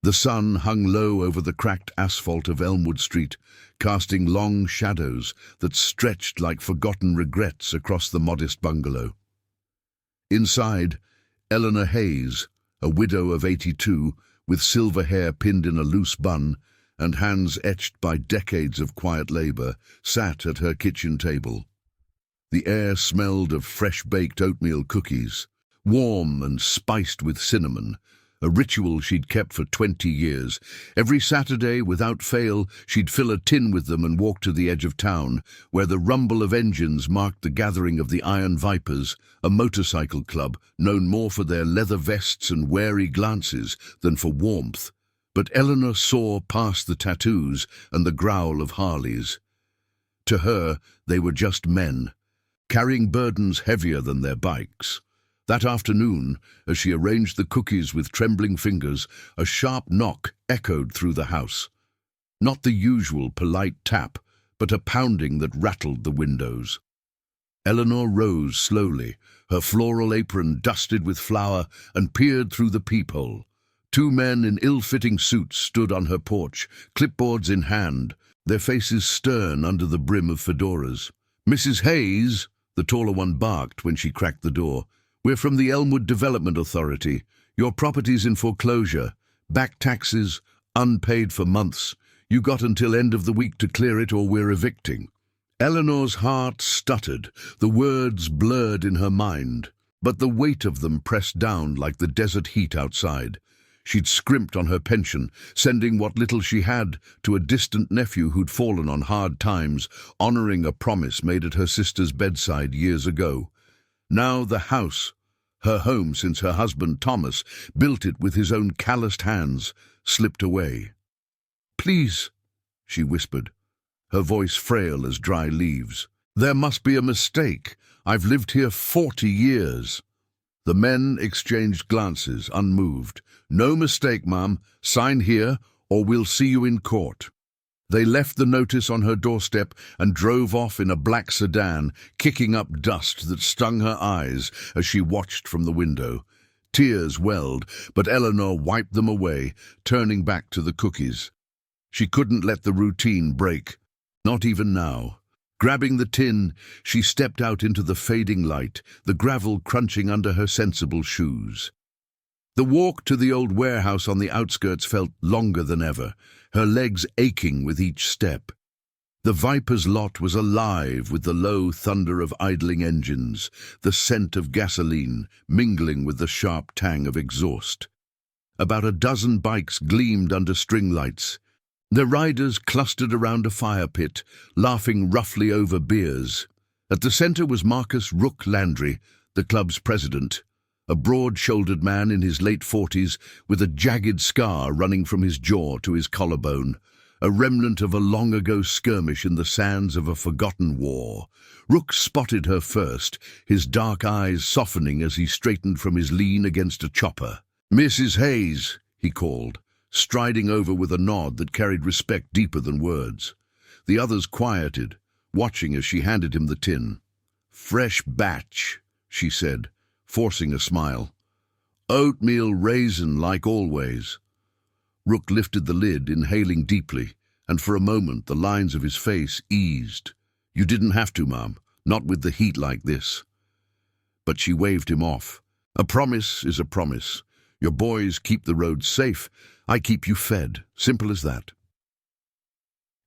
The sun hung low over the cracked asphalt of Elmwood Street, casting long shadows that stretched like forgotten regrets across the modest bungalow. Inside, Eleanor Hayes, a widow of 82, with silver hair pinned in a loose bun and hands etched by decades of quiet labor, sat at her kitchen table. The air smelled of fresh-baked oatmeal cookies, warm and spiced with cinnamon, a ritual she'd kept for 20 years. Every Saturday, without fail, she'd fill a tin with them and walk to the edge of town, where the rumble of engines marked the gathering of the Iron Vipers, a motorcycle club known more for their leather vests and wary glances than for warmth. But Eleanor saw past the tattoos and the growl of Harleys. To her, they were just men, carrying burdens heavier than their bikes. That afternoon, as she arranged the cookies with trembling fingers, a sharp knock echoed through the house. Not the usual polite tap, but a pounding that rattled the windows. Eleanor rose slowly, her floral apron dusted with flour, and peered through the peephole. Two men in ill-fitting suits stood on her porch, clipboards in hand, their faces stern under the brim of fedoras. "Mrs. Hayes," the taller one barked when she cracked the door. "We're from the Elmwood Development Authority. Your property's in foreclosure. Back taxes, unpaid for months. You got until end of the week to clear it or we're evicting." Eleanor's heart stuttered, the words blurred in her mind, but the weight of them pressed down like the desert heat outside. She'd scrimped on her pension, sending what little she had to a distant nephew who'd fallen on hard times, honoring a promise made at her sister's bedside years ago. Now the house, her home since her husband Thomas built it with his own calloused hands, slipped away. "Please," she whispered, her voice frail as dry leaves. "There must be a mistake. I've lived here 40 years. The men exchanged glances, unmoved. "No mistake, ma'am. Sign here, or we'll see you in court." They left the notice on her doorstep and drove off in a black sedan, kicking up dust that stung her eyes as she watched from the window. Tears welled, but Eleanor wiped them away, turning back to the cookies. She couldn't let the routine break, not even now. Grabbing the tin, she stepped out into the fading light, the gravel crunching under her sensible shoes. The walk to the old warehouse on the outskirts felt longer than ever, her legs aching with each step. The Viper's lot was alive with the low thunder of idling engines, the scent of gasoline mingling with the sharp tang of exhaust. About a dozen bikes gleamed under string lights. Their riders clustered around a fire pit, laughing roughly over beers. At the center was Marcus Rook Landry, the club's president, a broad-shouldered man in his late 40s with a jagged scar running from his jaw to his collarbone, a remnant of a long-ago skirmish in the sands of a forgotten war. Rook spotted her first, his dark eyes softening as he straightened from his lean against a chopper. "Mrs. Hayes," he called, striding over with a nod that carried respect deeper than words. The others quieted, watching as she handed him the tin. "Fresh batch," she said, forcing a smile. "Oatmeal raisin like always." Rook lifted the lid, inhaling deeply, and for a moment the lines of his face eased. "You didn't have to, ma'am, not with the heat like this." But she waved him off. "A promise is a promise. Your boys keep the roads safe. I keep you fed. Simple as that."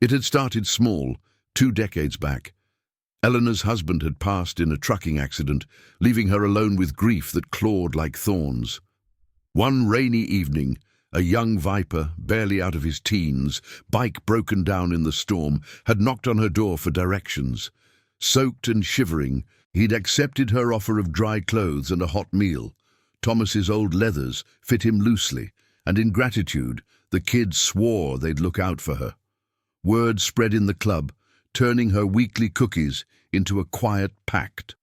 It had started small, 2 decades back. Eleanor's husband had passed in a trucking accident, leaving her alone with grief that clawed like thorns. One rainy evening, a young Viper, barely out of his teens, bike broken down in the storm, had knocked on her door for directions. Soaked and shivering, he'd accepted her offer of dry clothes and a hot meal. Thomas's old leathers fit him loosely, and in gratitude, the kid swore they'd look out for her. Word spread in the club, turning her weekly cookies into a quiet pact.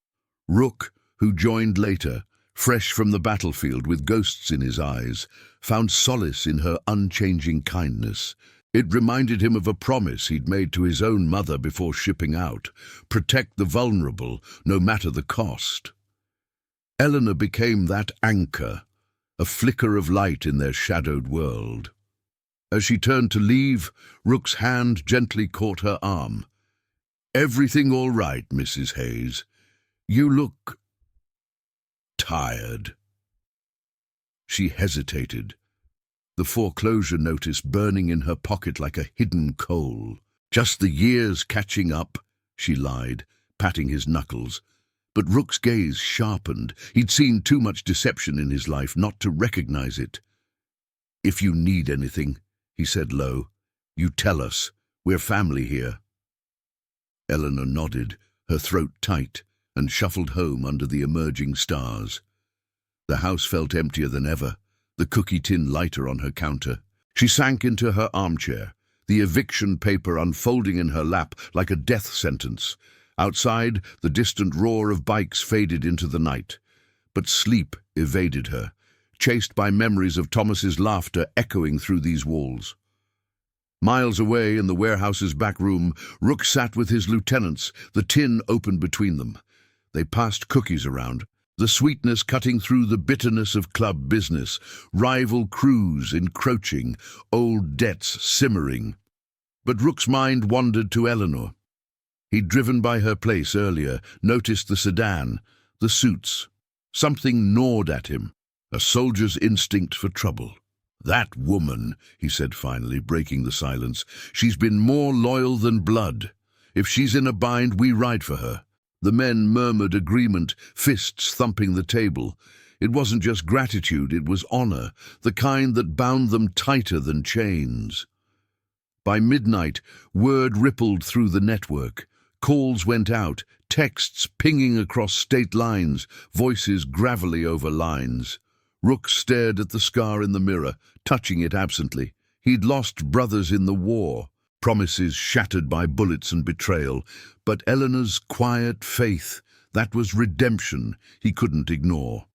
Rook, who joined later, fresh from the battlefield with ghosts in his eyes, found solace in her unchanging kindness. It reminded him of a promise he'd made to his own mother before shipping out: protect the vulnerable, no matter the cost. Eleanor became that anchor, a flicker of light in their shadowed world. As she turned to leave, Rook's hand gently caught her arm. "Everything all right, Mrs. Hayes? You look tired." She hesitated, the foreclosure notice burning in her pocket like a hidden coal. "Just the years catching up," she lied, patting his knuckles. But Rook's gaze sharpened. He'd seen too much deception in his life not to recognize it. "If you need anything," he said low, "you tell us. We're family here." Eleanor nodded, her throat tight, and shuffled home under the emerging stars. The house felt emptier than ever, the cookie tin lighter on her counter. She sank into her armchair, the eviction paper unfolding in her lap like a death sentence. Outside, the distant roar of bikes faded into the night. But sleep evaded her, chased by memories of Thomas's laughter echoing through these walls. Miles away in the warehouse's back room, Rook sat with his lieutenants, the tin open between them. They passed cookies around, the sweetness cutting through the bitterness of club business, rival crews encroaching, old debts simmering. But Rook's mind wandered to Eleanor. He'd driven by her place earlier, noticed the sedan, the suits. Something gnawed at him, a soldier's instinct for trouble. "That woman," he said finally, breaking the silence, "she's been more loyal than blood. If she's in a bind, we ride for her." The men murmured agreement, fists thumping the table. It wasn't just gratitude, it was honor, the kind that bound them tighter than chains. By midnight, word rippled through the network. Calls went out, texts pinging across state lines, voices gravelly over lines. Rook stared at the scar in the mirror, touching it absently. He'd lost brothers in the war, promises shattered by bullets and betrayal, but Eleanor's quiet faith, that was redemption he couldn't ignore.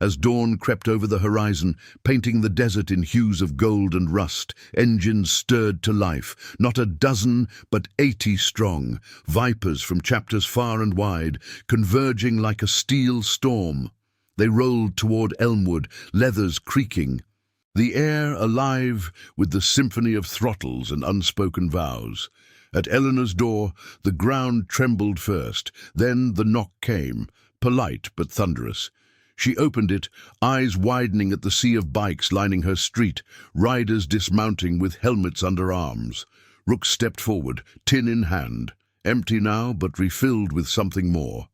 As dawn crept over the horizon, painting the desert in hues of gold and rust, engines stirred to life, not a dozen, but 80 strong, vipers from chapters far and wide, converging like a steel storm. They rolled toward Elmwood, leathers creaking, the air alive with the symphony of throttles and unspoken vows. At Eleanor's door, the ground trembled first, then the knock came, polite but thunderous. She opened it, eyes widening at the sea of bikes lining her street, riders dismounting with helmets under arms. Rook stepped forward, tin in hand, empty now but refilled with something more.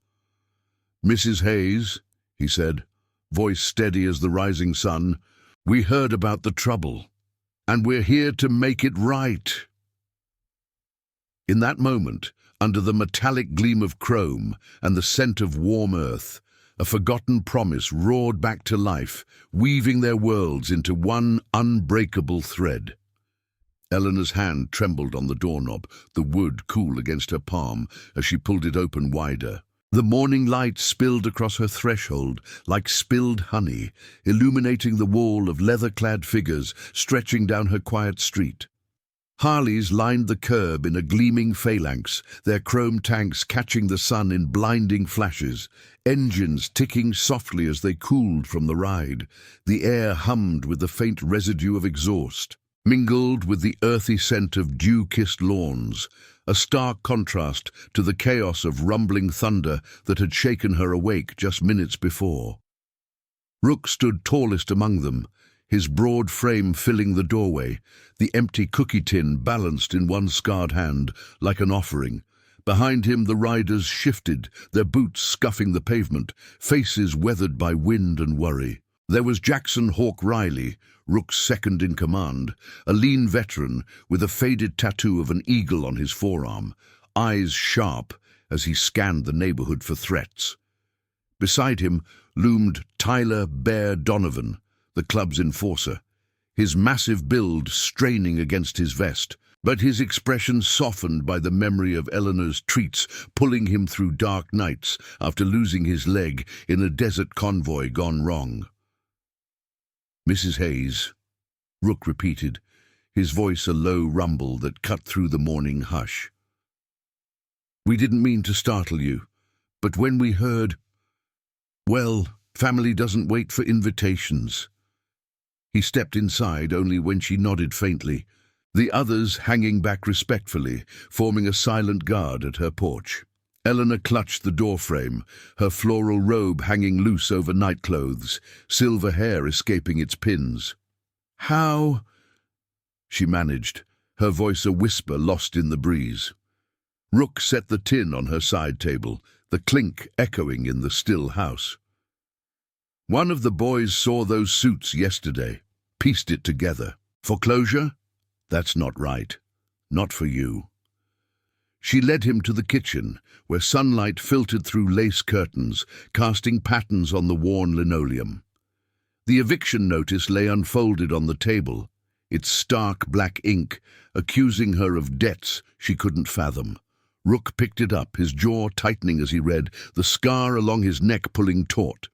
"Mrs. Hayes," he said, voice steady as the rising sun, "we heard about the trouble, and we're here to make it right." In that moment, under the metallic gleam of chrome and the scent of warm earth, a forgotten promise roared back to life, weaving their worlds into one unbreakable thread. Eleanor's hand trembled on the doorknob, the wood cool against her palm as she pulled it open wider. The morning light spilled across her threshold like spilled honey, illuminating the wall of leather-clad figures stretching down her quiet street. Harleys lined the curb in a gleaming phalanx, their chrome tanks catching the sun in blinding flashes, engines ticking softly as they cooled from the ride. The air hummed with the faint residue of exhaust, mingled with the earthy scent of dew-kissed lawns, a stark contrast to the chaos of rumbling thunder that had shaken her awake just minutes before. Rook stood tallest among them, his broad frame filling the doorway, the empty cookie tin balanced in one scarred hand like an offering. Behind him the riders shifted, their boots scuffing the pavement, faces weathered by wind and worry. There was Jackson Hawk Riley, Rook's second in command, a lean veteran with a faded tattoo of an eagle on his forearm, eyes sharp as he scanned the neighborhood for threats. Beside him loomed Tyler Bear Donovan, the club's enforcer, his massive build straining against his vest, but his expression softened by the memory of Eleanor's treats pulling him through dark nights after losing his leg in a desert convoy gone wrong. "Mrs. Hayes," Rook repeated, his voice a low rumble that cut through the morning hush. "We didn't mean to startle you, but when we heard, well, family doesn't wait for invitations." He stepped inside only when she nodded faintly, the others hanging back respectfully, forming a silent guard at her porch. Eleanor clutched the doorframe, her floral robe hanging loose over nightclothes, silver hair escaping its pins. "How?" she managed, her voice a whisper lost in the breeze. Rook set the tin on her side table, the clink echoing in the still house. "One of the boys saw those suits yesterday, pieced it together. Foreclosure? That's not right. Not for you." She led him to the kitchen, where sunlight filtered through lace curtains, casting patterns on the worn linoleum. The eviction notice lay unfolded on the table, its stark black ink accusing her of debts she couldn't fathom. Rook picked it up, his jaw tightening as he read, the scar along his neck pulling taut.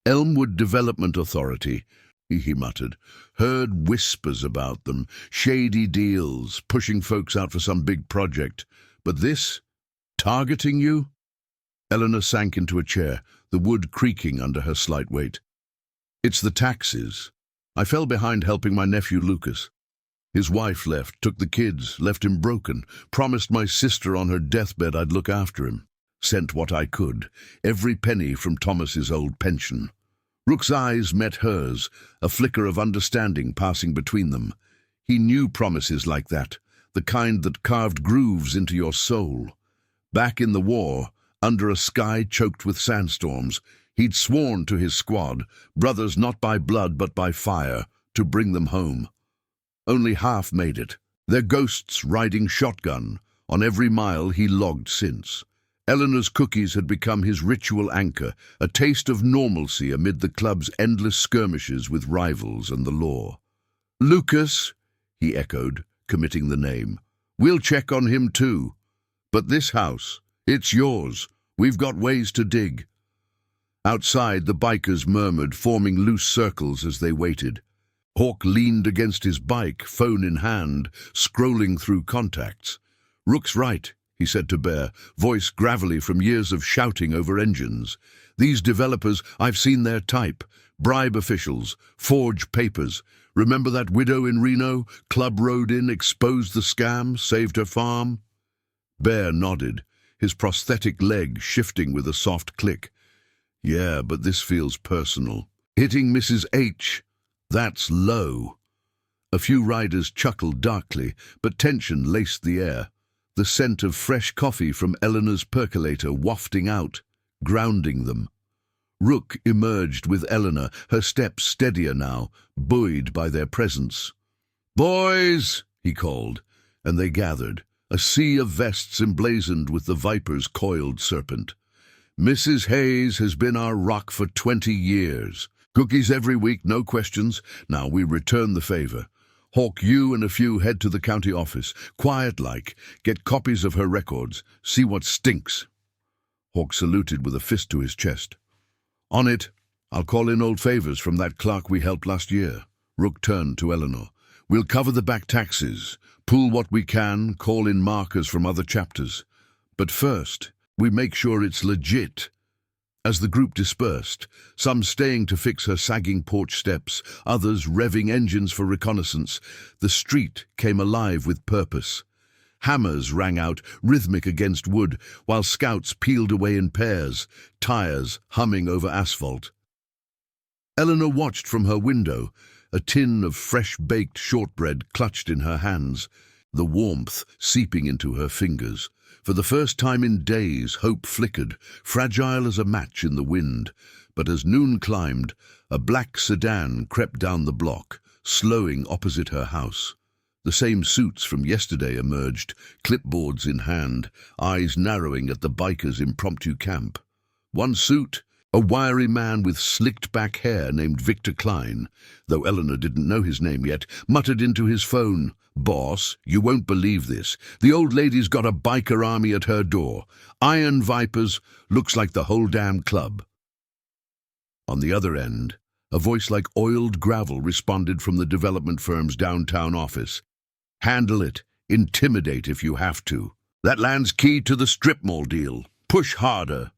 "Elmwood Development Authority," he muttered. "Heard whispers about them, shady deals, pushing folks out for some big project. But this? Targeting you?" Eleanor sank into a chair, the wood creaking under her slight weight. "It's the taxes. I fell behind helping my nephew Lucas. His wife left, took the kids, left him broken, promised my sister on her deathbed I'd look after him. Sent what I could, every penny from Thomas's old pension." Rook's eyes met hers, a flicker of understanding passing between them. He knew promises like that, the kind that carved grooves into your soul. Back in the war, under a sky choked with sandstorms, he'd sworn to his squad, brothers not by blood but by fire, to bring them home. Only half made it, their ghosts riding shotgun on every mile he logged since. Eleanor's cookies had become his ritual anchor, a taste of normalcy amid the club's endless skirmishes with rivals and the law. "Lucas," he echoed, committing the name. "We'll check on him too. But this house, it's yours. We've got ways to dig." Outside, the bikers murmured, forming loose circles as they waited. Hawk leaned against his bike, phone in hand, scrolling through contacts. "Rook's right," he said to Bear, voice gravelly from years of shouting over engines. "These developers, I've seen their type. Bribe officials, forge papers. Remember that widow in Reno? Club rode in, exposed the scam, saved her farm?" Bear nodded, his prosthetic leg shifting with a soft click. "Yeah, but this feels personal. Hitting Mrs. H, that's low." A few riders chuckled darkly, but tension laced the air. The scent of fresh coffee from Eleanor's percolator wafting out, grounding them. Rook emerged with Eleanor, her steps steadier now, buoyed by their presence. "Boys," he called, and they gathered, a sea of vests emblazoned with the Viper's coiled serpent. "Mrs. Hayes has been our rock for 20 years. Cookies every week, no questions. Now we return the favor. Hawk, you and a few head to the county office, quiet-like, get copies of her records, see what stinks." Hawk saluted with a fist to his chest. "On it. I'll call in old favors from that clerk we helped last year." Rook turned to Eleanor. "We'll cover the back taxes, pull what we can, call in markers from other chapters. But first, we make sure it's legit." As the group dispersed, some staying to fix her sagging porch steps, others revving engines for reconnaissance, the street came alive with purpose. Hammers rang out, rhythmic against wood, while scouts peeled away in pairs, tires humming over asphalt. Eleanor watched from her window, a tin of fresh-baked shortbread clutched in her hands, the warmth seeping into her fingers. For the first time in days, hope flickered, fragile as a match in the wind. But as noon climbed, a black sedan crept down the block, slowing opposite her house. The same suits from yesterday emerged, clipboards in hand, eyes narrowing at the bikers' impromptu camp. One suit, a wiry man with slicked-back hair named Victor Klein, though Eleanor didn't know his name yet, muttered into his phone, "Boss, you won't believe this. The old lady's got a biker army at her door. Iron Vipers, looks like the whole damn club." On the other end, a voice like oiled gravel responded from the development firm's downtown office. "Handle it. Intimidate if you have to. That land's key to the strip mall deal. Push harder."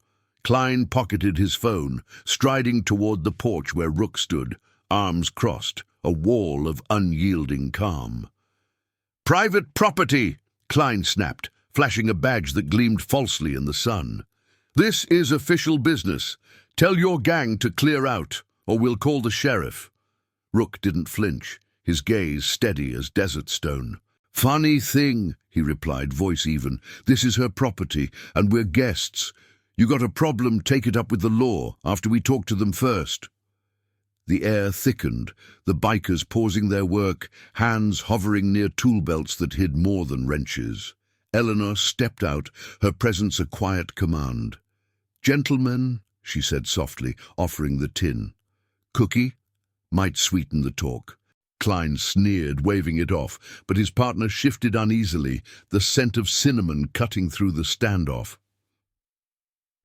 Klein pocketed his phone, striding toward the porch where Rook stood, arms crossed, a wall of unyielding calm. "Private property!" Klein snapped, flashing a badge that gleamed falsely in the sun. "This is official business. Tell your gang to clear out, or we'll call the sheriff." Rook didn't flinch, his gaze steady as desert stone. "Funny thing," he replied, voice even. "This is her property, and we're guests. You got a problem, take it up with the law, after we talk to them first." The air thickened, the bikers pausing their work, hands hovering near tool belts that hid more than wrenches. Eleanor stepped out, her presence a quiet command. "Gentlemen," she said softly, offering the tin. "Cookie?" Might sweeten the talk. Klein sneered, waving it off, but his partner shifted uneasily, the scent of cinnamon cutting through the standoff.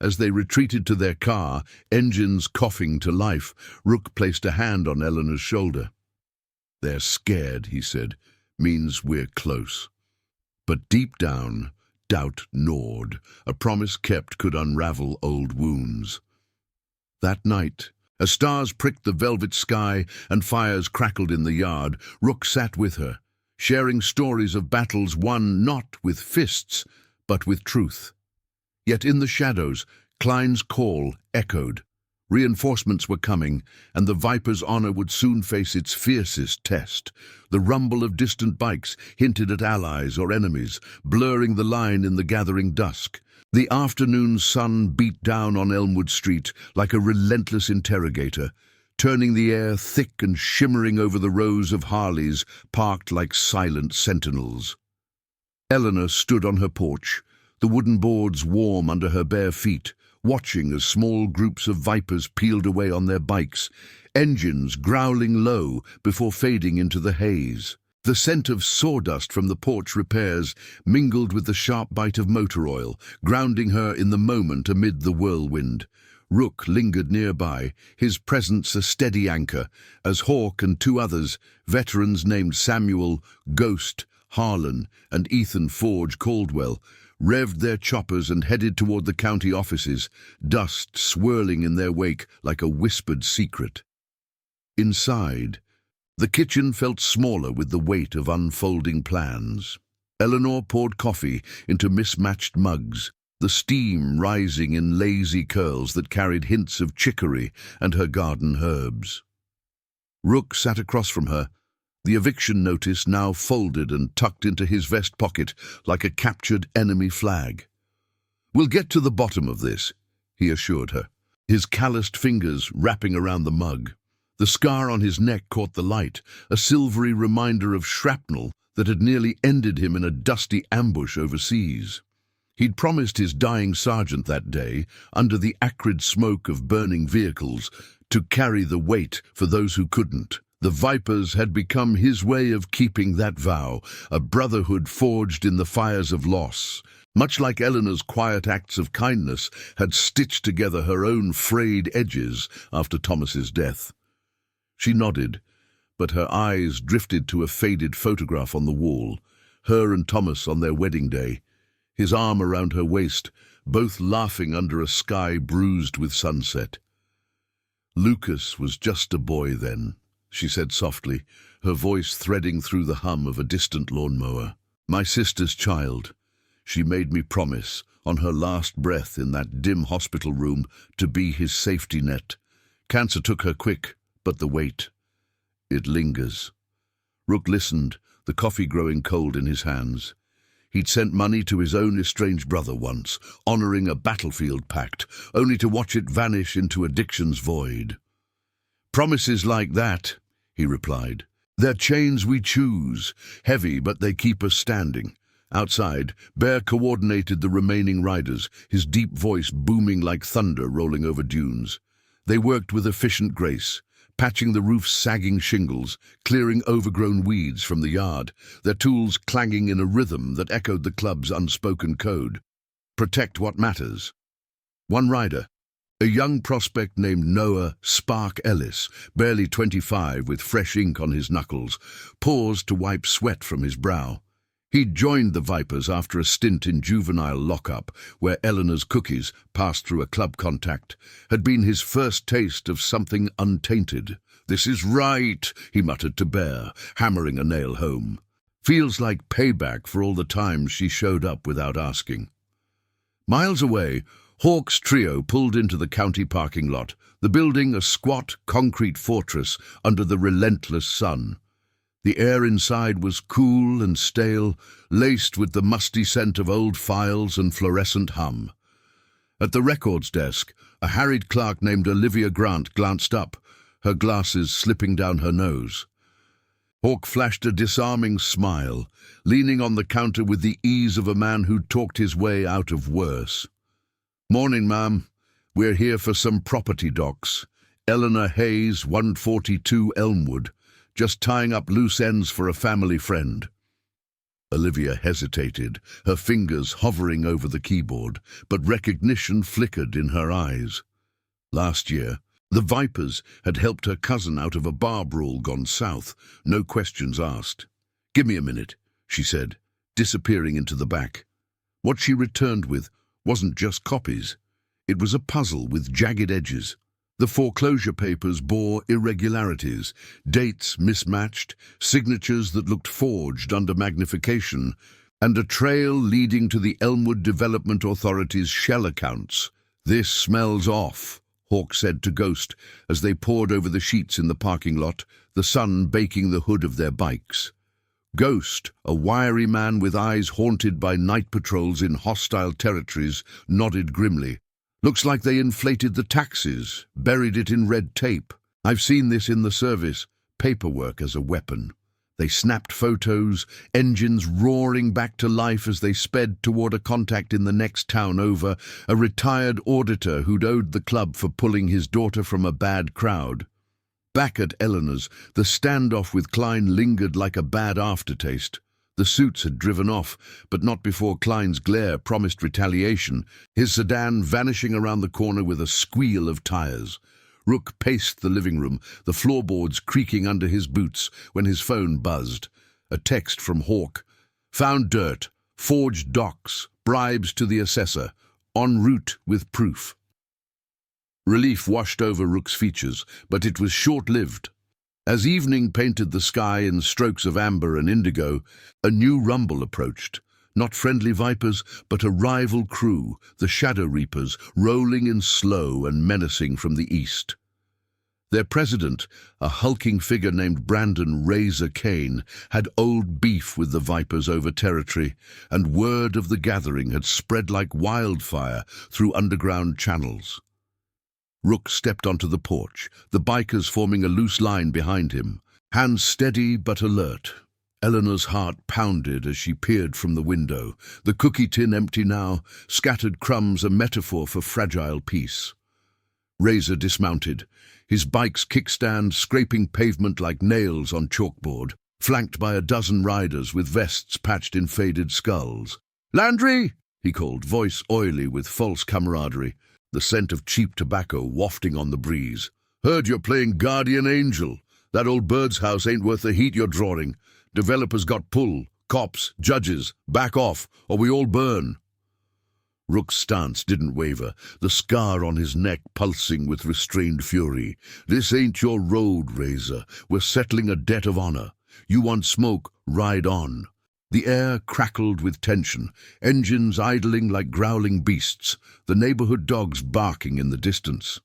As they retreated to their car, engines coughing to life, Rook placed a hand on Eleanor's shoulder. "They're scared," he said. "Means we're close." But deep down, doubt gnawed. A promise kept could unravel old wounds. That night, as stars pricked the velvet sky and fires crackled in the yard, Rook sat with her, sharing stories of battles won not with fists, but with truth. Yet in the shadows, Klein's call echoed. Reinforcements were coming, and the Viper's honor would soon face its fiercest test. The rumble of distant bikes hinted at allies or enemies, blurring the line in the gathering dusk. The afternoon sun beat down on Elmwood Street like a relentless interrogator, turning the air thick and shimmering over the rows of Harleys parked like silent sentinels. Eleanor stood on her porch, the wooden boards warm under her bare feet, watching as small groups of Vipers peeled away on their bikes, engines growling low before fading into the haze. The scent of sawdust from the porch repairs mingled with the sharp bite of motor oil, grounding her in the moment amid the whirlwind. Rook lingered nearby, his presence a steady anchor, as Hawk and two others, veterans named Samuel, Ghost, Harlan, and Ethan Forge Caldwell, revved their choppers and headed toward the county offices, dust swirling in their wake like a whispered secret. Inside, the kitchen felt smaller with the weight of unfolding plans. Eleanor poured coffee into mismatched mugs, the steam rising in lazy curls that carried hints of chicory and her garden herbs. Rook sat across from her, the eviction notice now folded and tucked into his vest pocket like a captured enemy flag. "We'll get to the bottom of this," he assured her, his calloused fingers wrapping around the mug. The scar on his neck caught the light, a silvery reminder of shrapnel that had nearly ended him in a dusty ambush overseas. He'd promised his dying sergeant that day, under the acrid smoke of burning vehicles, to carry the weight for those who couldn't. The Vipers had become his way of keeping that vow, a brotherhood forged in the fires of loss. Much like Eleanor's quiet acts of kindness had stitched together her own frayed edges after Thomas's death. She nodded, but her eyes drifted to a faded photograph on the wall, her and Thomas on their wedding day, his arm around her waist, both laughing under a sky bruised with sunset. "Lucas was just a boy then," she said softly, her voice threading through the hum of a distant lawnmower. "My sister's child. She made me promise, on her last breath in that dim hospital room, to be his safety net. Cancer took her quick, but the weight, it lingers." Rook listened, the coffee growing cold in his hands. He'd sent money to his own estranged brother once, honoring a battlefield pact, only to watch it vanish into addiction's void. "Promises like that," he replied. "They're chains we choose, heavy but they keep us standing." Outside, Bear coordinated the remaining riders, his deep voice booming like thunder rolling over dunes. They worked with efficient grace, patching the roof's sagging shingles, clearing overgrown weeds from the yard, their tools clanging in a rhythm that echoed the club's unspoken code. Protect what matters. One rider, a young prospect named Noah Spark Ellis, barely 25 with fresh ink on his knuckles, paused to wipe sweat from his brow. He'd joined the Vipers after a stint in juvenile lockup, where Eleanor's cookies, passed through a club contact, had been his first taste of something untainted. "This is right," he muttered to Bear, hammering a nail home. "Feels like payback for all the times she showed up without asking." Miles away, Hawk's trio pulled into the county parking lot, the building a squat concrete fortress under the relentless sun. The air inside was cool and stale, laced with the musty scent of old files and fluorescent hum. At the records desk, a harried clerk named Olivia Grant glanced up, her glasses slipping down her nose. Hawk flashed a disarming smile, leaning on the counter with the ease of a man who'd talked his way out of worse. "Morning, ma'am. We're here for some property docs. Eleanor Hayes, 142 Elmwood. Just tying up loose ends for a family friend." Olivia hesitated, her fingers hovering over the keyboard, but recognition flickered in her eyes. Last year, the Vipers had helped her cousin out of a bar brawl gone south, no questions asked. "Give me a minute," she said, disappearing into the back. What she returned with wasn't just copies. It was a puzzle with jagged edges. The foreclosure papers bore irregularities, dates mismatched, signatures that looked forged under magnification, and a trail leading to the Elmwood Development Authority's shell accounts. "This smells off," Hawk said to Ghost as they poured over the sheets in the parking lot, the sun baking the hood of their bikes. Ghost, a wiry man with eyes haunted by night patrols in hostile territories, nodded grimly. "Looks like they inflated the taxes, buried it in red tape. I've seen this in the service, paperwork as a weapon." They snapped photos, engines roaring back to life as they sped toward a contact in the next town over, a retired auditor who'd owed the club for pulling his daughter from a bad crowd. Back at Eleanor's, the standoff with Klein lingered like a bad aftertaste. The suits had driven off, but not before Klein's glare promised retaliation, his sedan vanishing around the corner with a squeal of tires. Rook paced the living room, the floorboards creaking under his boots, when his phone buzzed. A text from Hawk. "Found dirt, forged docs, bribes to the assessor, en route with proof." Relief washed over Rook's features, but it was short-lived. As evening painted the sky in strokes of amber and indigo, a new rumble approached. Not friendly Vipers, but a rival crew, the Shadow Reapers, rolling in slow and menacing from the east. Their president, a hulking figure named Brandon Razor Kane, had old beef with the Vipers over territory, and word of the gathering had spread like wildfire through underground channels. Rook stepped onto the porch, the bikers forming a loose line behind him, hands steady but alert. Eleanor's heart pounded as she peered from the window, the cookie tin empty now, scattered crumbs a metaphor for fragile peace. Razor dismounted, his bike's kickstand scraping pavement like nails on chalkboard, flanked by a dozen riders with vests patched in faded skulls. "Landry!" he called, voice oily with false camaraderie, the scent of cheap tobacco wafting on the breeze. "Heard you're playing guardian angel. That old bird's house ain't worth the heat you're drawing. Developers got pull. Cops, judges, back off, or we all burn." Rook's stance didn't waver, the scar on his neck pulsing with restrained fury. "This ain't your road, Razor. We're settling a debt of honor. You want smoke, ride on." The air crackled with tension, engines idling like growling beasts, the neighborhood dogs barking in the distance.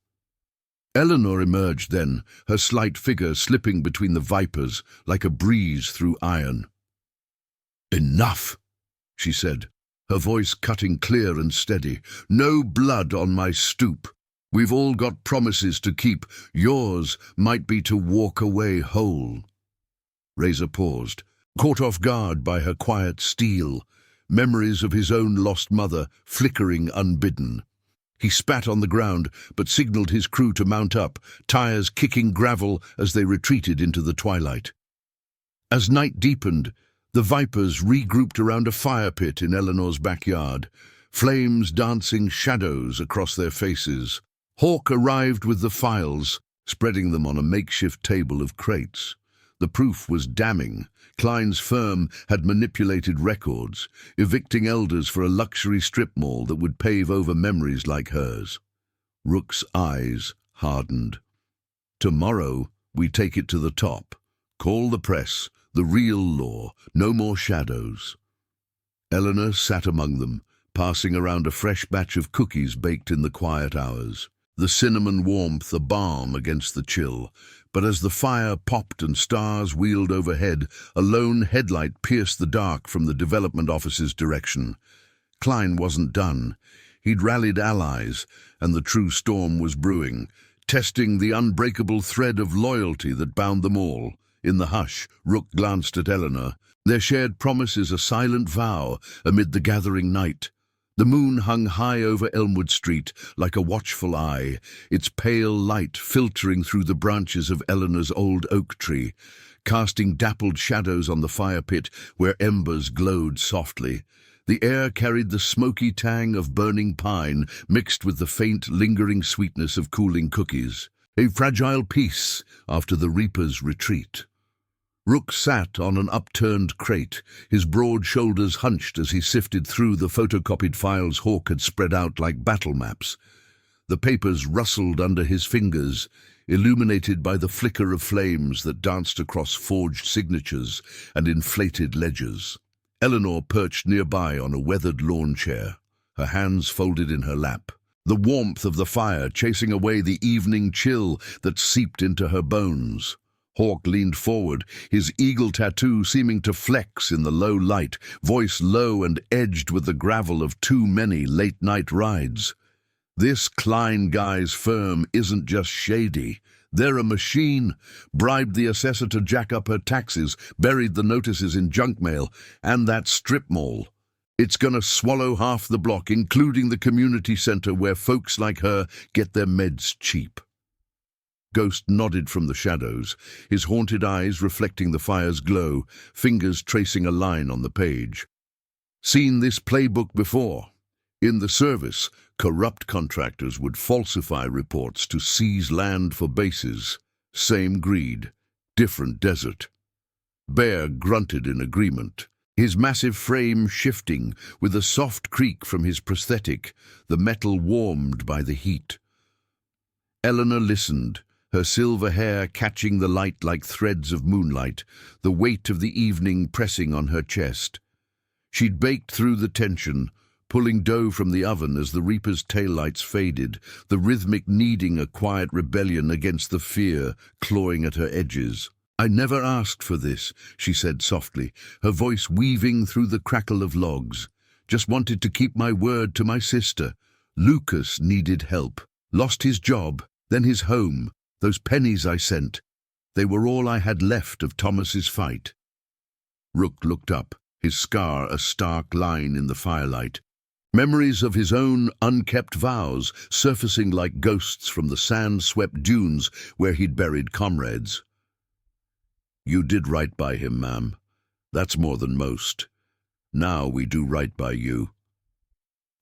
Eleanor emerged then, her slight figure slipping between the Vipers like a breeze through iron. "Enough," she said, her voice cutting clear and steady. "No blood on my stoop. We've all got promises to keep. Yours might be to walk away whole." Razor paused, caught off guard by her quiet steel, memories of his own lost mother flickering unbidden. He spat on the ground, but signaled his crew to mount up, tires kicking gravel as they retreated into the twilight. As night deepened, the Vipers regrouped around a fire pit in Eleanor's backyard, flames dancing shadows across their faces. Hawk arrived with the files, spreading them on a makeshift table of crates. The proof was damning. Klein's firm had manipulated records, evicting elders for a luxury strip mall that would pave over memories like hers. Rook's eyes hardened. Tomorrow We take it to the top. Call the press. The real law. No more shadows. Eleanor sat among them, passing around a fresh batch of cookies baked in the quiet hours. The cinnamon warmth a balm against the chill. But as the fire popped and stars wheeled overhead, a lone headlight pierced the dark from the development office's direction. Klein wasn't done. He'd rallied allies, and the true storm was brewing, testing the unbreakable thread of loyalty that bound them all. In the hush, Rook glanced at Eleanor. Their shared promises a silent vow amid the gathering night. The moon hung high over Elmwood Street like a watchful eye, its pale light filtering through the branches of Eleanor's old oak tree, casting dappled shadows on the fire pit where embers glowed softly. The air carried the smoky tang of burning pine mixed with the faint, lingering sweetness of cooling cookies. A fragile peace after the reaper's retreat. Rook sat on an upturned crate, his broad shoulders hunched as he sifted through the photocopied files Hawk had spread out like battle maps. The papers rustled under his fingers, illuminated by the flicker of flames that danced across forged signatures and inflated ledgers. Eleanor perched nearby on a weathered lawn chair, her hands folded in her lap, the warmth of the fire chasing away the evening chill that seeped into her bones. Hawk leaned forward, his eagle tattoo seeming to flex in the low light, voice low and edged with the gravel of too many late-night rides. This Klein guy's firm isn't just shady. They're a machine. Bribed the assessor to jack up her taxes, buried the notices in junk mail, and that strip mall. It's gonna swallow half the block, including the community center where folks like her get their meds cheap. Ghost nodded from the shadows, his haunted eyes reflecting the fire's glow, fingers tracing a line on the page. Seen this playbook before. In the service, corrupt contractors would falsify reports to seize land for bases. Same greed, different desert. Bear grunted in agreement, his massive frame shifting with a soft creak from his prosthetic, the metal warmed by the heat. Eleanor listened, her silver hair catching the light like threads of moonlight, the weight of the evening pressing on her chest. She'd baked through the tension, pulling dough from the oven as the reaper's taillights faded, the rhythmic kneading a quiet rebellion against the fear clawing at her edges. "I never asked for this," she said softly, her voice weaving through the crackle of logs. "Just wanted to keep my word to my sister. Lucas needed help. Lost his job, then his home. Those pennies I sent, they were all I had left of Thomas's fight." Rook looked up, his scar a stark line in the firelight. Memories of his own unkept vows surfacing like ghosts from the sand-swept dunes where he'd buried comrades. "You did right by him, ma'am. That's more than most. Now we do right by you."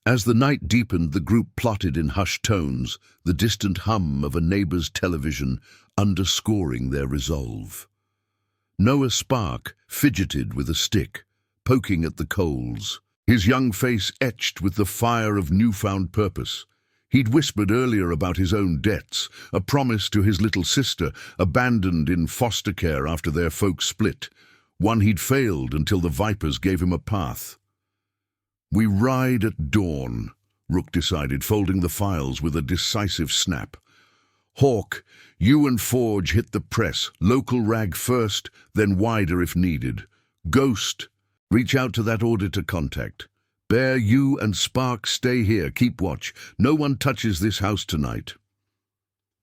As the night deepened, the group plotted in hushed tones, the distant hum of a neighbor's television underscoring their resolve. Noah Spark fidgeted with a stick, poking at the coals, his young face etched with the fire of newfound purpose. He'd whispered earlier about his own debts, a promise to his little sister, abandoned in foster care after their folks split, one he'd failed until the Vipers gave him a path. "We ride at dawn," Rook decided, folding the files with a decisive snap. "Hawk, you and Forge hit the press, local rag first, then wider if needed. Ghost, reach out to that auditor contact. Bear, you and Spark stay here, keep watch. No one touches this house tonight."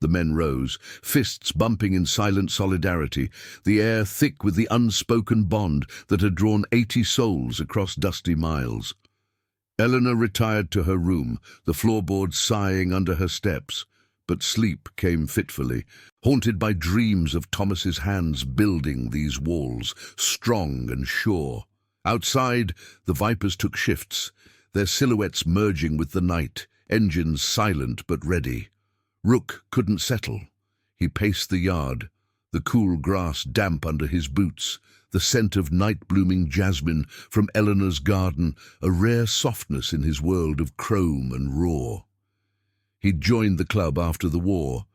The men rose, fists bumping in silent solidarity, the air thick with the unspoken bond that had drawn 80 souls across dusty miles. Eleanor retired to her room, the floorboards sighing under her steps, but sleep came fitfully, haunted by dreams of Thomas's hands building these walls, strong and sure. Outside, the Vipers took shifts, their silhouettes merging with the night, engines silent but ready. Rook couldn't settle. He paced the yard, the cool grass damp under his boots, the scent of night-blooming jasmine from Eleanor's garden, a rare softness in his world of chrome and raw. He'd joined the club after the war,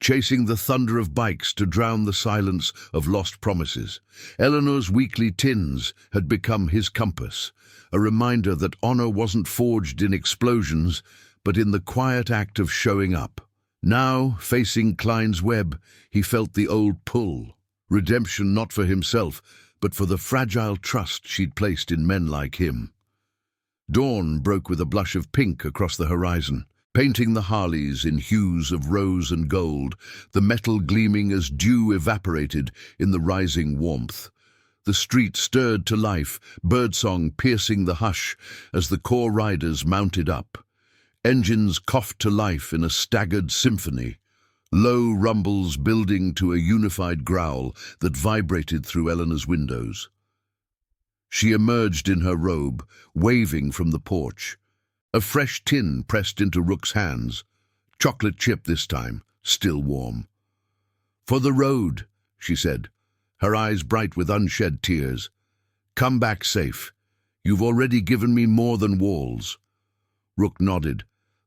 chasing the thunder of bikes to drown the silence of lost promises. Eleanor's weekly tins had become his compass, a reminder that honor wasn't forged in explosions, but in the quiet act of showing up. Now, facing Klein's web, he felt the old pull. Redemption not for himself, but for the fragile trust she'd placed in men like him. Dawn broke with a blush of pink across the horizon, painting the Harleys in hues of rose and gold, the metal gleaming as dew evaporated in the rising warmth. The street stirred to life, birdsong piercing the hush as the core riders mounted up. Engines coughed to life in a staggered symphony, low rumbles building to a unified growl that vibrated through Eleanor's windows. She emerged in her robe, waving from the porch. A fresh tin pressed into Rook's hands. Chocolate chip this time, still warm. "For the road," she said, her eyes bright with unshed tears. "Come back safe. You've already given me more than walls." Rook nodded,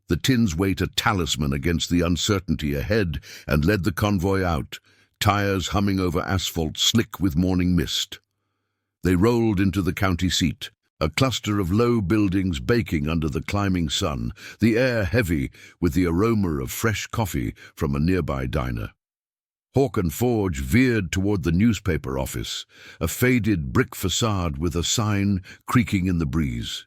the tin's weight a talisman against the uncertainty ahead, and led the convoy out, tires humming over asphalt slick with morning mist. They rolled into the county seat, a cluster of low buildings baking under the climbing sun, the air heavy with the aroma of fresh coffee from a nearby diner. Hawk and Forge veered toward the newspaper office, a faded brick facade with a sign creaking in the breeze.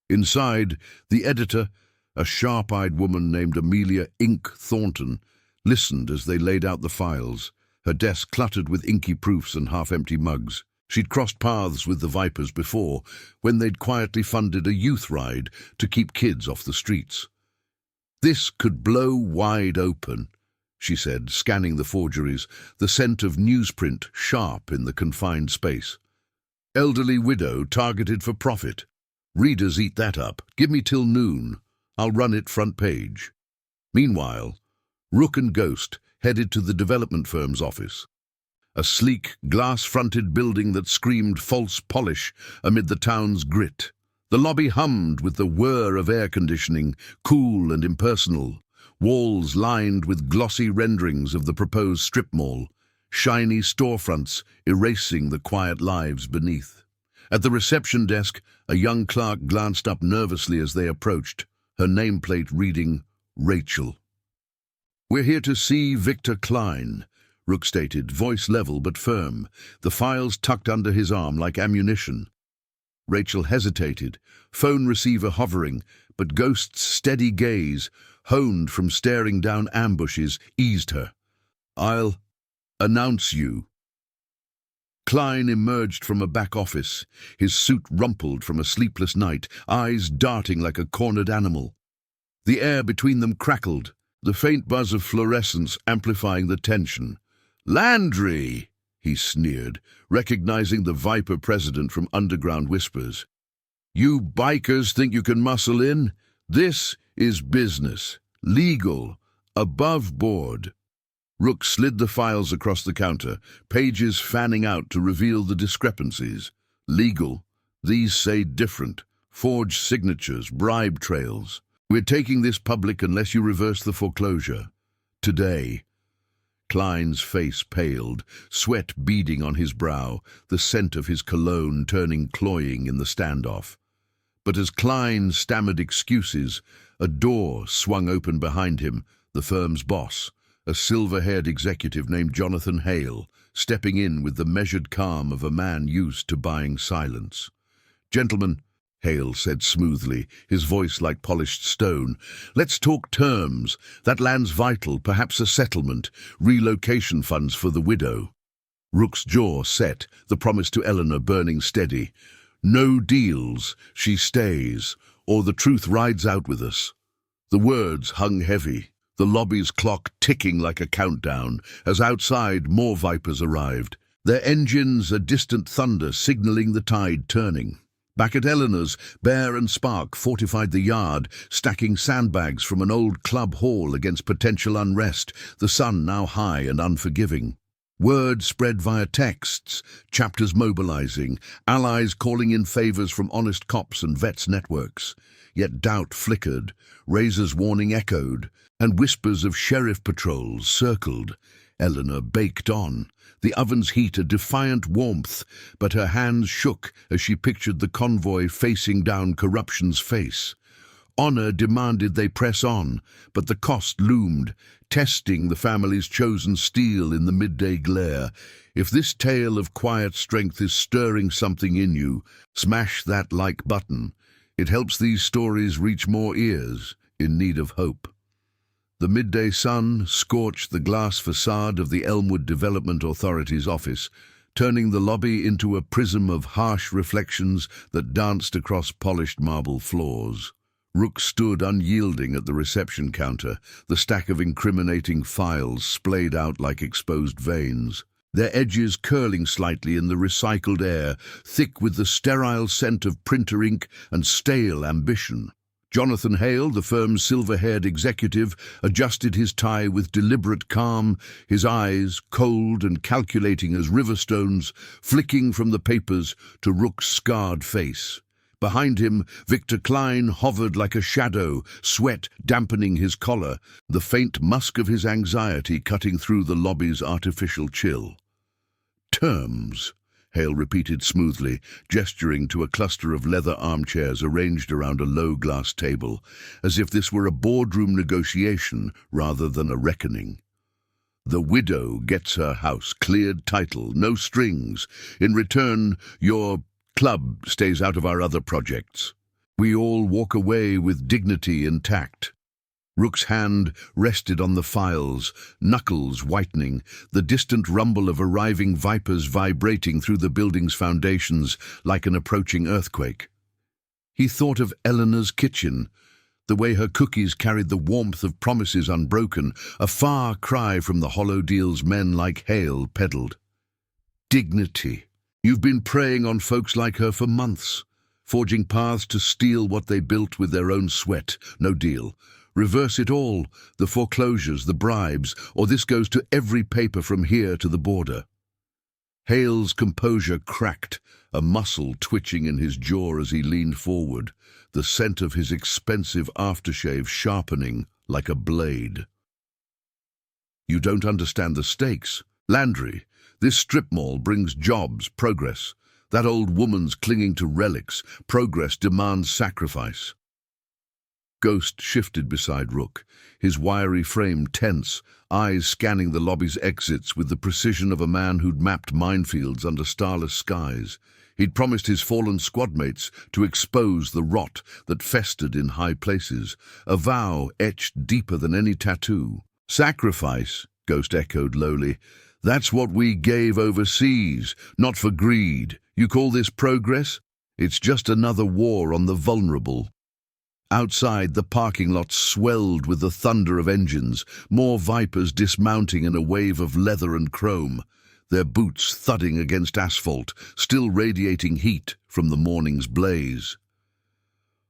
Inside, the editor, a sharp-eyed woman named Amelia Ink Thornton, listened as they laid out the files, her desk cluttered with inky proofs and half-empty mugs. She'd crossed paths with the Vipers before, when they'd quietly funded a youth ride to keep kids off the streets. "This could blow wide open," she said, scanning the forgeries, the scent of newsprint sharp in the confined space. "Elderly widow targeted for profit. Readers eat that up. Give me till noon. I'll run it front page." Meanwhile, Rook and Ghost headed to the development firm's office. A sleek, glass-fronted building that screamed false polish amid the town's grit. The lobby hummed with the whir of air conditioning, cool and impersonal. Walls lined with glossy renderings of the proposed strip mall, shiny storefronts erasing the quiet lives beneath. At the reception desk, a young clerk glanced up nervously as they approached, her nameplate reading, "Rachel." "We're here to see Victor Klein," Rook stated, voice level but firm, the files tucked under his arm like ammunition. Rachel hesitated, phone receiver hovering, but Ghost's steady gaze, honed from staring down ambushes, eased her. "I'll announce you." Klein emerged from a back office, his suit rumpled from a sleepless night, eyes darting like a cornered animal. The air between them crackled, the faint buzz of fluorescence amplifying the tension. "Landry!" he sneered, recognizing the Viper president from underground whispers. "You bikers think you can muscle in? This is business. Legal. Above board." Rook slid the files across the counter, pages fanning out to reveal the discrepancies. Legal. These say different. Forged signatures, bribe trails. "We're taking this public unless you reverse the foreclosure. Today." Klein's face paled, sweat beading on his brow, the scent of his cologne turning cloying in the standoff. But as Klein stammered excuses, a door swung open behind him, the firm's boss, a silver-haired executive named Jonathan Hale, stepping in with the measured calm of a man used to buying silence. "Gentlemen," Hale said smoothly, his voice like polished stone, "let's talk terms. That land's vital, perhaps a settlement, relocation funds for the widow." Rook's jaw set, the promise to Eleanor burning steady. "No deals, she stays, or the truth rides out with us." The words hung heavy, the lobby's clock ticking like a countdown, as outside more Vipers arrived, their engines a distant thunder signaling the tide turning. Back at Eleanor's, Bear and Spark fortified the yard, stacking sandbags from an old club hall against potential unrest, the sun now high and unforgiving. Word spread via texts, chapters mobilizing, allies calling in favors from honest cops and vets networks. Yet doubt flickered, Razor's warning echoed, and whispers of sheriff patrols circled. Eleanor baked on, the oven's heat a defiant warmth, but her hands shook as she pictured the convoy facing down corruption's face. Honor demanded they press on, but the cost loomed, testing the family's chosen steel in the midday glare. If this tale of quiet strength is stirring something in you, smash that like button. It helps these stories reach more ears in need of hope. The midday sun scorched the glass facade of the Elmwood Development Authority's office, turning the lobby into a prism of harsh reflections that danced across polished marble floors. Rook stood unyielding at the reception counter, the stack of incriminating files splayed out like exposed veins, their edges curling slightly in the recycled air, thick with the sterile scent of printer ink and stale ambition. Jonathan Hale, the firm's silver-haired executive, adjusted his tie with deliberate calm, his eyes, cold and calculating as river stones, flicking from the papers to Rook's scarred face. Behind him, Victor Klein hovered like a shadow, sweat dampening his collar, the faint musk of his anxiety cutting through the lobby's artificial chill. "Terms," Hale repeated smoothly, gesturing to a cluster of leather armchairs arranged around a low glass table, as if this were a boardroom negotiation rather than a reckoning. "The widow gets her house, cleared title, no strings. In return, your club stays out of our other projects. We all walk away with dignity intact." Rook's hand rested on the files, knuckles whitening, the distant rumble of arriving vipers vibrating through the building's foundations like an approaching earthquake. He thought of Eleanor's kitchen, the way her cookies carried the warmth of promises unbroken, a far cry from the hollow deals men like Hale peddled. Dignity. You've been preying on folks like her for months, forging paths to steal what they built with their own sweat. No deal. Reverse it all, the foreclosures, the bribes, or this goes to every paper from here to the border. Hale's composure cracked, a muscle twitching in his jaw as he leaned forward, the scent of his expensive aftershave sharpening like a blade. "You don't understand the stakes. Landry, this strip mall brings jobs, progress. That old woman's clinging to relics. Progress demands sacrifice." Ghost shifted beside Rook, his wiry frame tense, eyes scanning the lobby's exits with the precision of a man who'd mapped minefields under starless skies. He'd promised his fallen squadmates to expose the rot that festered in high places, a vow etched deeper than any tattoo. "Sacrifice," Ghost echoed lowly. "That's what we gave overseas, not for greed. You call this progress? It's just another war on the vulnerable." Outside, the parking lot swelled with the thunder of engines, more vipers dismounting in a wave of leather and chrome, their boots thudding against asphalt, still radiating heat from the morning's blaze.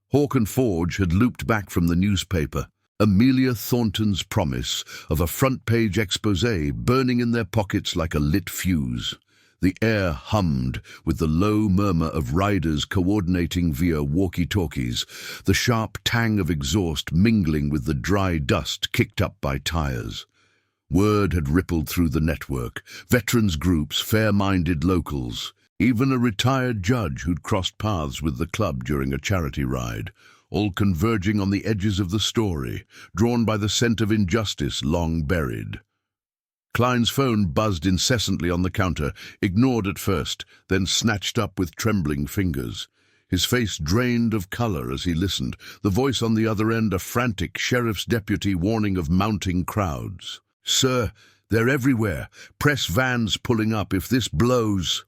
Hawk and Forge had looped back from the newspaper, Amelia Thornton's promise of a front-page exposé burning in their pockets like a lit fuse. The air hummed with the low murmur of riders coordinating via walkie-talkies, the sharp tang of exhaust mingling with the dry dust kicked up by tires. Word had rippled through the network, veterans groups, fair-minded locals, even a retired judge who'd crossed paths with the club during a charity ride, all converging on the edges of the story, drawn by the scent of injustice long buried. Klein's phone buzzed incessantly on the counter, ignored at first, then snatched up with trembling fingers. His face drained of color as he listened, the voice on the other end a frantic sheriff's deputy warning of mounting crowds. "Sir, they're everywhere. Press vans pulling up if this blows."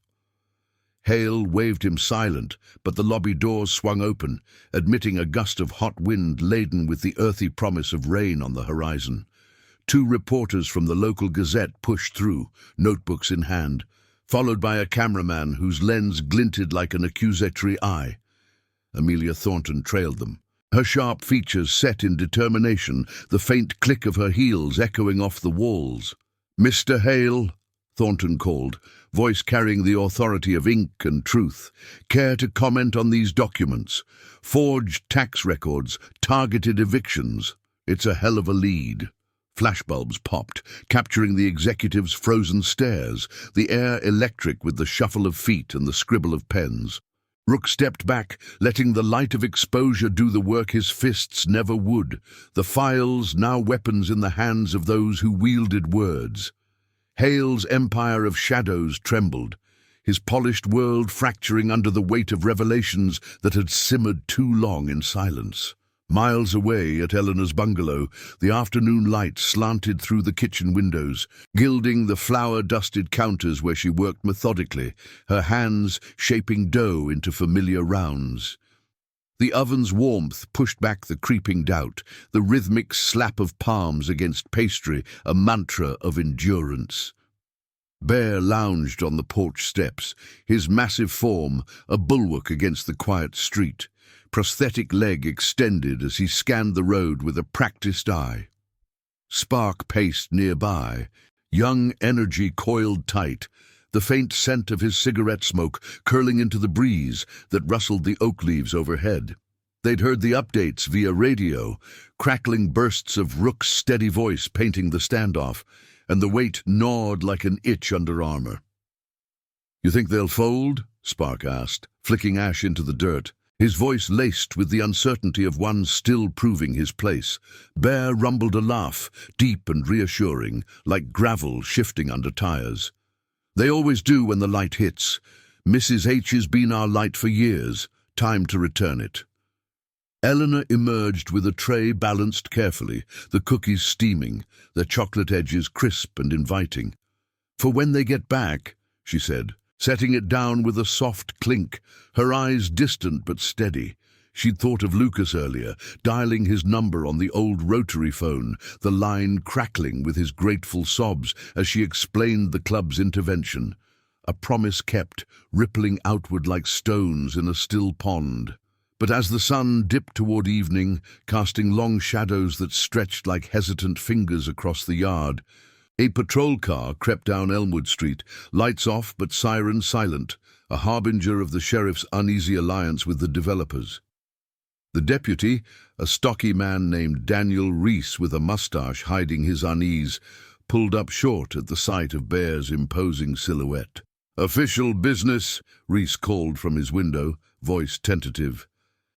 Hale waved him silent, but the lobby doors swung open, admitting a gust of hot wind laden with the earthy promise of rain on the horizon. 2 reporters from the local Gazette pushed through, notebooks in hand, followed by a cameraman whose lens glinted like an accusatory eye. Amelia Thornton trailed them, her sharp features set in determination, the faint click of her heels echoing off the walls. "Mr. Hale," Thornton called, voice carrying the authority of ink and truth. Care to comment on these documents? Forged tax records, targeted evictions. It's a hell of a lead. Flashbulbs popped, capturing the executive's frozen stares, the air electric with the shuffle of feet and the scribble of pens. Rook stepped back, letting the light of exposure do the work his fists never would, the files now weapons in the hands of those who wielded words. Hale's empire of shadows trembled, his polished world fracturing under the weight of revelations that had simmered too long in silence. Miles away at Eleanor's bungalow, the afternoon light slanted through the kitchen windows, gilding the flour-dusted counters where she worked methodically, her hands shaping dough into familiar rounds. The oven's warmth pushed back the creeping doubt, the rhythmic slap of palms against pastry, a mantra of endurance. Bear lounged on the porch steps, his massive form a bulwark against the quiet street, prosthetic leg extended as he scanned the road with a practiced eye. Spark paced nearby, young energy coiled tight, the faint scent of his cigarette smoke curling into the breeze that rustled the oak leaves overhead. They'd heard the updates via radio, crackling bursts of Rook's steady voice painting the standoff, and the weight gnawed like an itch under armor. "You think they'll fold?" Spark asked, flicking ash into the dirt, his voice laced with the uncertainty of one still proving his place. Bear rumbled a laugh, deep and reassuring, like gravel shifting under tires. "They always do when the light hits. Mrs. H has been our light for years. Time to return it." Eleanor emerged with a tray balanced carefully, the cookies steaming, their chocolate edges crisp and inviting. "For when they get back," she said, setting it down with a soft clink, her eyes distant but steady. She'd thought of Lucas earlier, dialing his number on the old rotary phone, the line crackling with his grateful sobs as she explained the club's intervention. A promise kept, rippling outward like stones in a still pond. But as the sun dipped toward evening, casting long shadows that stretched like hesitant fingers across the yard, a patrol car crept down Elmwood Street, lights off but sirens silent, a harbinger of the sheriff's uneasy alliance with the developers. The deputy, a stocky man named Daniel Reese with a mustache hiding his unease, pulled up short at the sight of Bear's imposing silhouette. "Official business," Reese called from his window, voice tentative.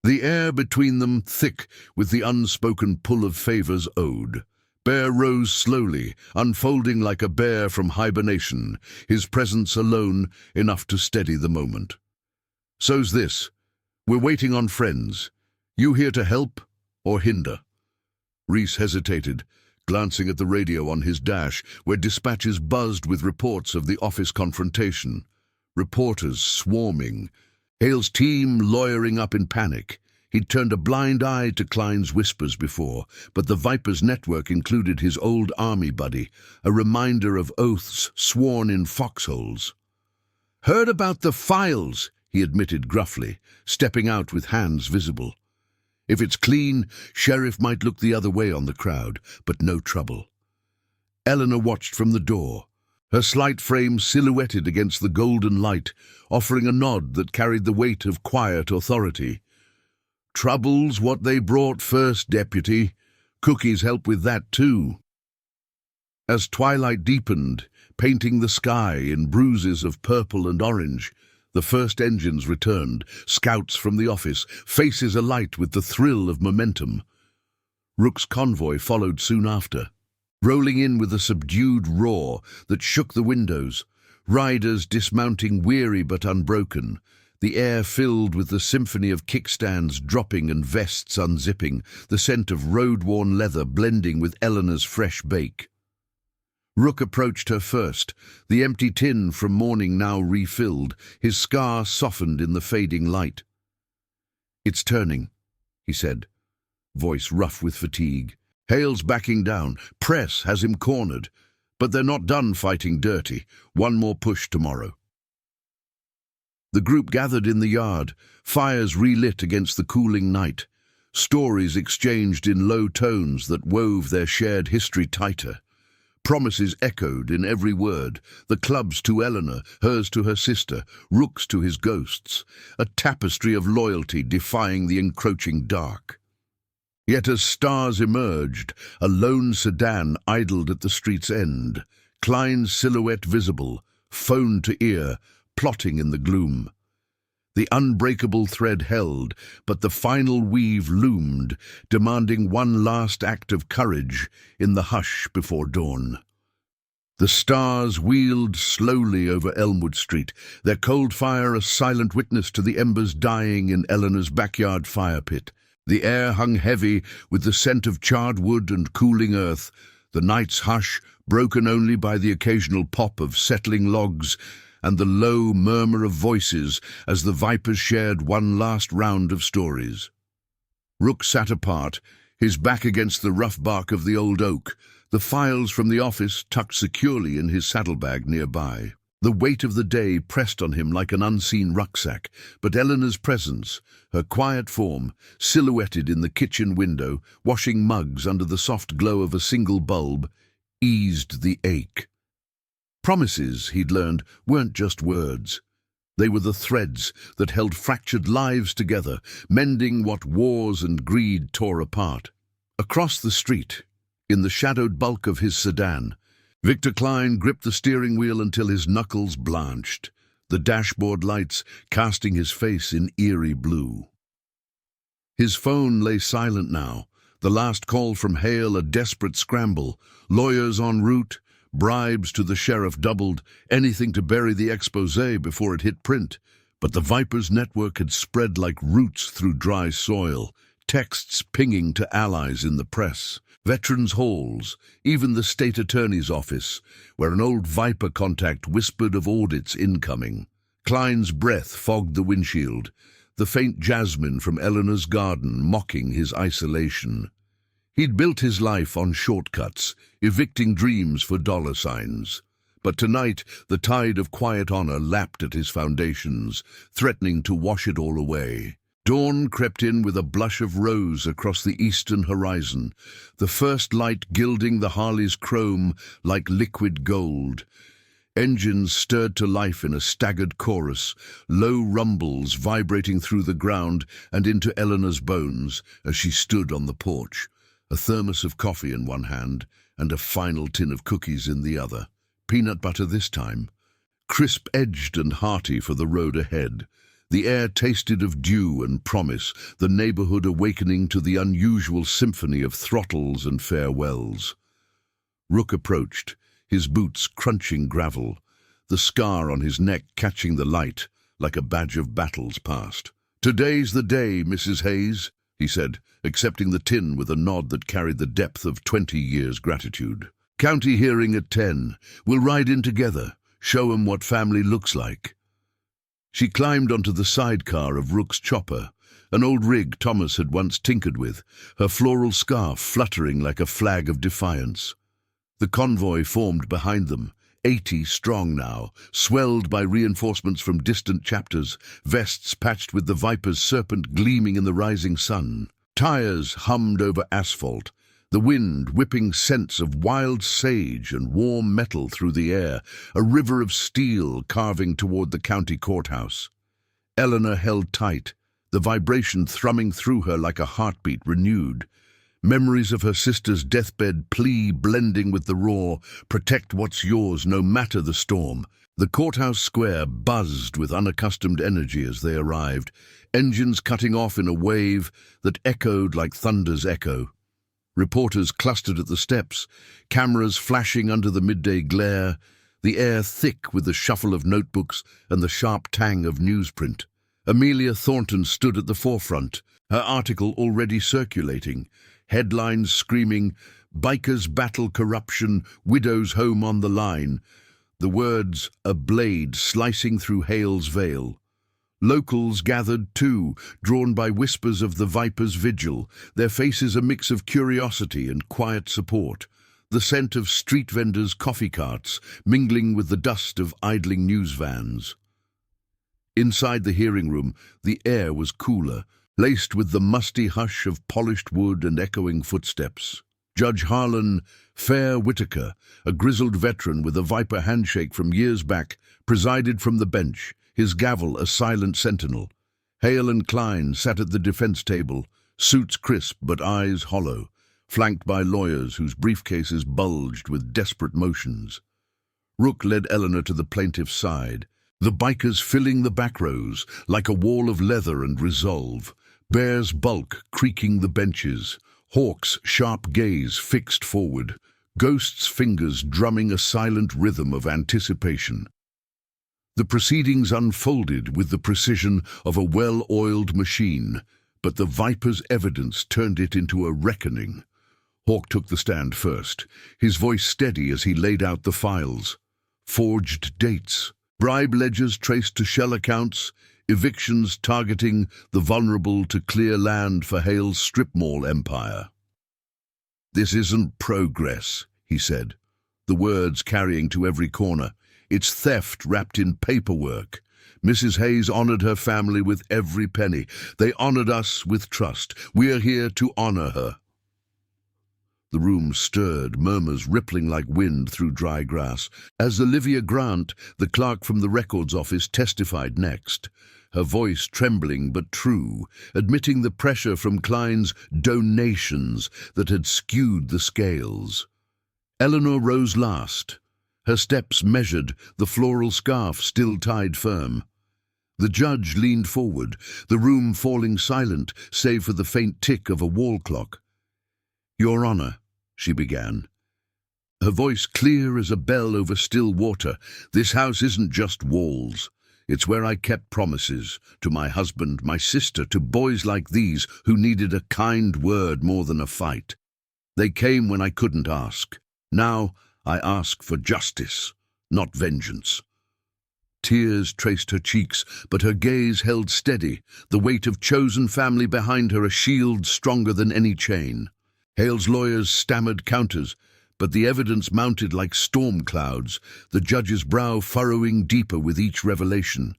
The air between them thick with the unspoken pull of favors owed. Bear rose slowly, unfolding like a bear from hibernation, his presence alone enough to steady the moment. "So's this. We're waiting on friends. You here to help or hinder?" Reese hesitated, glancing at the radio on his dash, where dispatches buzzed with reports of the office confrontation. Reporters swarming. Hale's team lawyering up in panic. He'd turned a blind eye to Klein's whispers before, but the Viper's network included his old army buddy, a reminder of oaths sworn in foxholes. "Heard about the files," he admitted gruffly, stepping out with hands visible. If it's clean, Sheriff might look the other way on the crowd, but no trouble. Eleanor watched from the door, her slight frame silhouetted against the golden light, offering a nod that carried the weight of quiet authority. "Trouble's what they brought first, Deputy. Cookies help with that too." As twilight deepened, painting the sky in bruises of purple and orange, the first engines returned, scouts from the office, faces alight with the thrill of momentum. Rook's convoy followed soon after, rolling in with a subdued roar that shook the windows, riders dismounting weary but unbroken, the air filled with the symphony of kickstands dropping and vests unzipping, the scent of road-worn leather blending with Eleanor's fresh bake. Rook approached her first, the empty tin from morning now refilled, his scar softened in the fading light. "It's turning," he said, voice rough with fatigue. "Hale's backing down. Press has him cornered. But they're not done fighting dirty. One more push tomorrow." The group gathered in the yard, fires relit against the cooling night, stories exchanged in low tones that wove their shared history tighter. Promises echoed in every word, the club's to Eleanor, hers to her sister, Rook's to his ghosts, a tapestry of loyalty defying the encroaching dark. Yet as stars emerged, a lone sedan idled at the street's end, Klein's silhouette visible, phone to ear, plotting in the gloom. The unbreakable thread held, but the final weave loomed, demanding one last act of courage in the hush before dawn. The stars wheeled slowly over Elmwood Street, their cold fire a silent witness to the embers dying in Eleanor's backyard fire pit. The air hung heavy with the scent of charred wood and cooling earth, the night's hush broken only by the occasional pop of settling logs and the low murmur of voices as the vipers shared one last round of stories. Rook sat apart, his back against the rough bark of the old oak, the files from the office tucked securely in his saddlebag nearby. The weight of the day pressed on him like an unseen rucksack, but Eleanor's presence, her quiet form, silhouetted in the kitchen window, washing mugs under the soft glow of a single bulb, eased the ache. Promises, he'd learned, weren't just words. They were the threads that held fractured lives together, mending what wars and greed tore apart. Across the street, in the shadowed bulk of his sedan, Victor Klein gripped the steering wheel until his knuckles blanched, the dashboard lights casting his face in eerie blue. His phone lay silent now, the last call from Hale a desperate scramble, lawyers en route, bribes to the sheriff doubled, anything to bury the exposé before it hit print. But the Vipers network had spread like roots through dry soil, texts pinging to allies in the press, veterans' halls, even the state attorney's office, where an old Viper contact whispered of audits incoming. Klein's breath fogged the windshield, the faint jasmine from Eleanor's garden mocking his isolation. He'd built his life on shortcuts, evicting dreams for dollar signs. But tonight, the tide of quiet honor lapped at his foundations, threatening to wash it all away. Dawn crept in with a blush of rose across the eastern horizon, the first light gilding the Harley's chrome like liquid gold. Engines stirred to life in a staggered chorus, low rumbles vibrating through the ground and into Eleanor's bones as she stood on the porch, a thermos of coffee in one hand and a final tin of cookies in the other. Peanut butter this time, crisp-edged and hearty for the road ahead. The air tasted of dew and promise, the neighborhood awakening to the unusual symphony of throttles and farewells. Rook approached, his boots crunching gravel, the scar on his neck catching the light like a badge of battles past. "Today's the day, Mrs. Hayes," he said, accepting the tin with a nod that carried the depth of 20 years' gratitude. "County hearing at 10. We'll ride in together, show 'em what family looks like." She climbed onto the sidecar of Rook's chopper, an old rig Thomas had once tinkered with, her floral scarf fluttering like a flag of defiance. The convoy formed behind them, 80 strong now, swelled by reinforcements from distant chapters, vests patched with the Viper's serpent gleaming in the rising sun. Tires hummed over asphalt, the wind whipping scents of wild sage and warm metal through the air, a river of steel carving toward the county courthouse. Eleanor held tight, the vibration thrumming through her like a heartbeat renewed. Memories of her sister's deathbed plea blending with the roar, "Protect what's yours, no matter the storm." The courthouse square buzzed with unaccustomed energy as they arrived, engines cutting off in a wave that echoed like thunder's echo. Reporters clustered at the steps, cameras flashing under the midday glare, the air thick with the shuffle of notebooks and the sharp tang of newsprint. Amelia Thornton stood at the forefront, her article already circulating, headlines screaming, "Bikers battle corruption, widows home on the line," the words a blade slicing through Hale's veil. Locals gathered too, drawn by whispers of the Viper's vigil, their faces a mix of curiosity and quiet support, the scent of street vendors' coffee carts mingling with the dust of idling news vans. Inside the hearing room, the air was cooler, laced with the musty hush of polished wood and echoing footsteps. Judge Harlan Fair Whitaker, a grizzled veteran with a viper handshake from years back, presided from the bench, his gavel a silent sentinel. Hale and Klein sat at the defense table, suits crisp but eyes hollow, flanked by lawyers whose briefcases bulged with desperate motions. Rook led Eleanor to the plaintiff's side, the bikers filling the back rows like a wall of leather and resolve, Bear's bulk creaking the benches, Hawk's sharp gaze fixed forward, Ghost's fingers drumming a silent rhythm of anticipation. The proceedings unfolded with the precision of a well-oiled machine, but the Viper's evidence turned it into a reckoning. Hawk took the stand first, his voice steady as he laid out the files. Forged dates, bribe ledgers traced to shell accounts, evictions targeting the vulnerable to clear land for Hale's strip mall empire. "This isn't progress," he said, the words carrying to every corner. "It's theft wrapped in paperwork. Mrs. Hayes honored her family with every penny. They honored us with trust. We're here to honor her." The room stirred, murmurs rippling like wind through dry grass, as Olivia Grant, the clerk from the records office, testified next, her voice trembling but true, admitting the pressure from Klein's donations that had skewed the scales. Eleanor rose last, her steps measured, the floral scarf still tied firm. The judge leaned forward, the room falling silent save for the faint tick of a wall clock. "Your Honor," she began, her voice clear as a bell over still water, "this house isn't just walls. It's where I kept promises, to my husband, my sister, to boys like these who needed a kind word more than a fight. They came when I couldn't ask. Now I ask for justice, not vengeance." Tears traced her cheeks, but her gaze held steady, the weight of chosen family behind her a shield stronger than any chain. Hale's lawyers stammered counters, but the evidence mounted like storm clouds, the judge's brow furrowing deeper with each revelation.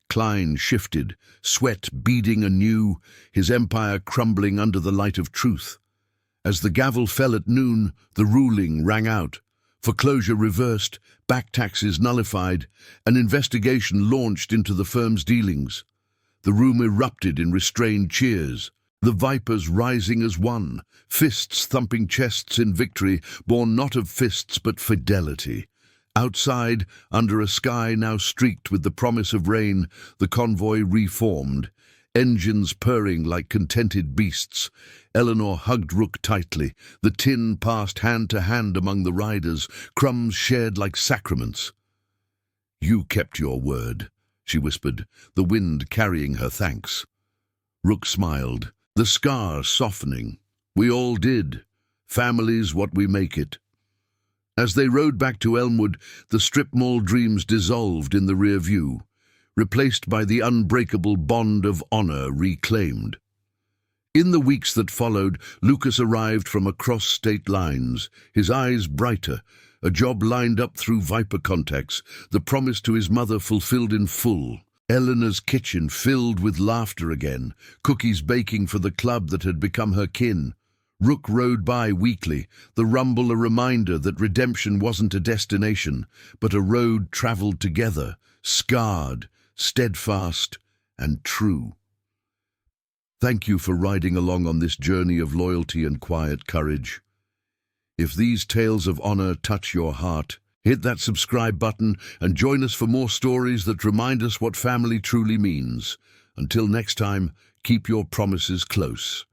Klein shifted, sweat beading anew, his empire crumbling under the light of truth. As the gavel fell at noon, the ruling rang out. Foreclosure reversed, back taxes nullified, an investigation launched into the firm's dealings. The room erupted in restrained cheers, the Vipers rising as one, fists thumping chests in victory, born not of fists but fidelity. Outside, under a sky now streaked with the promise of rain, the convoy reformed, engines purring like contented beasts. Eleanor hugged Rook tightly, the tin passed hand to hand among the riders, crumbs shared like sacraments. "You kept your word," she whispered, the wind carrying her thanks. Rook smiled, the scars softening. "We all did. Family's what we make it." As they rode back to Elmwood, the strip mall dreams dissolved in the rear view, replaced by the unbreakable bond of honor reclaimed. In the weeks that followed, Lucas arrived from across state lines, his eyes brighter, a job lined up through Viper contacts, the promise to his mother fulfilled in full. Eleanor's kitchen filled with laughter again, cookies baking for the club that had become her kin. Rook rode by weekly, the rumble a reminder that redemption wasn't a destination, but a road traveled together, scarred, steadfast, and true. Thank you for riding along on this journey of loyalty and quiet courage. If these tales of honor touch your heart, hit that subscribe button and join us for more stories that remind us what family truly means. Until next time, keep your promises close.